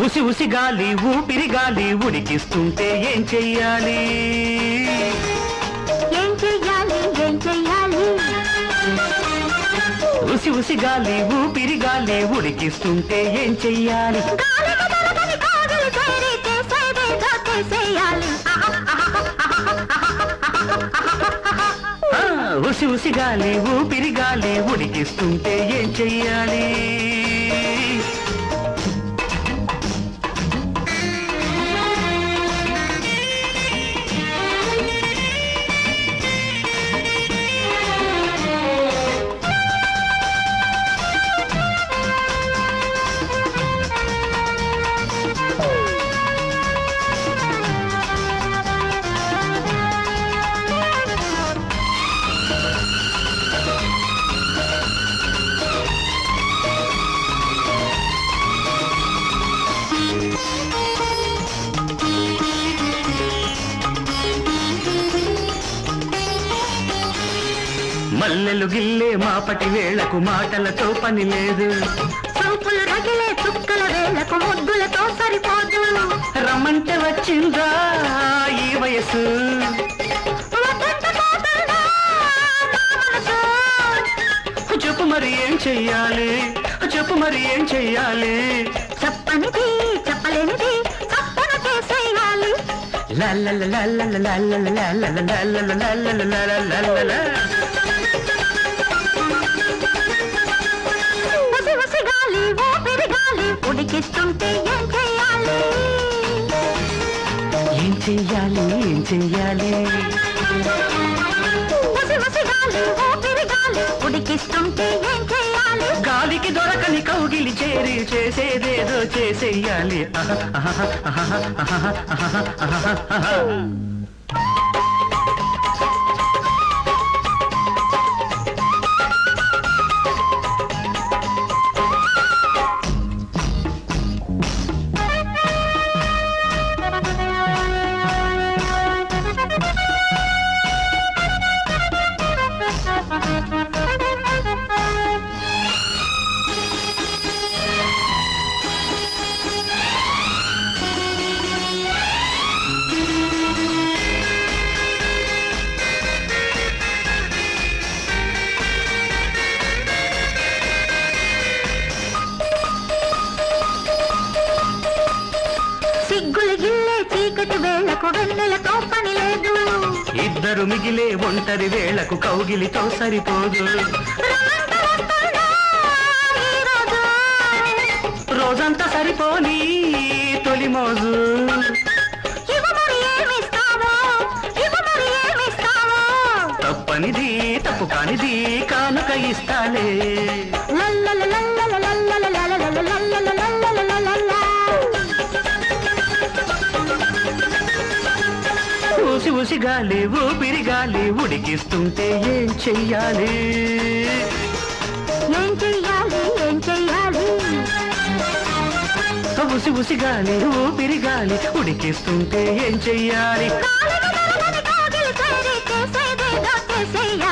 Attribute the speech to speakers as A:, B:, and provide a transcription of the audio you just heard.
A: ఉసి ఉసి గాలి ఊపిరి గాలి ఉడికిస్తుంటే ఏం చెయ్యాలి
B: ఏం చెయ్యాలి ఏం చెయ్యాలి
A: ఉసి ఉసి గాలి ఊపిరి గాలి ఉడికిస్తుంటే ఏం చెయ్యాలి ఉసి ఉసి గాలి ఊపిరి గాలి ఉడికిస్తుంటే ఏం చెయ్యాలి మల్లెలు గిల్లే మాపటి వేళకు మాటలతో పని లేదు
B: చూపులు రగిలే చుక్కల వేళకు ముద్దులతో సరిపోదు
A: రమ్మంటే వచ్చిందా ఈ వయసు చెప్పు మరి ఏం చెయ్యాలి చెప్పు మరి ఏం చెయ్యాలి
B: చెప్పనిది చెప్పలేనిది చప్పన చేసేయాలి ఉడికిస్తుంటే ఏం చెయ్యాలి
A: ఏం చెయ్యాలి ఏం చెయ్యాలి
B: ఉడికిస్తుంటే ఏం చెయ్యాలి
A: గాలికి దొరకని కౌగిలి చేరి చేసేదేదో చేసేయాలి
B: సిగ్గులు గిల్లే చీకటి వేళకు వెన్నెలతో పని లేదు
A: ఇద్దరు మిగిలే ఒంటరి వేళకు కౌగిలితో సరిపోదు రోజంతా సరిపోని తొలి మోజు తప్పనిది తప్పు కానిది కానుక ఇస్తాలే ఊసి ఊసి గాలి ఊపిరి గాలి ఉడికిస్తుంటే ఏం చెయ్యాలి
B: ఏం చెయ్యాలి ఏం చెయ్యాలి
A: ఉసి ఉసి గాలి ఊపిరి గాలి ఉడికిస్తుంటే ఏం చెయ్యాలి
B: చేసేదేదో చేసేయాలి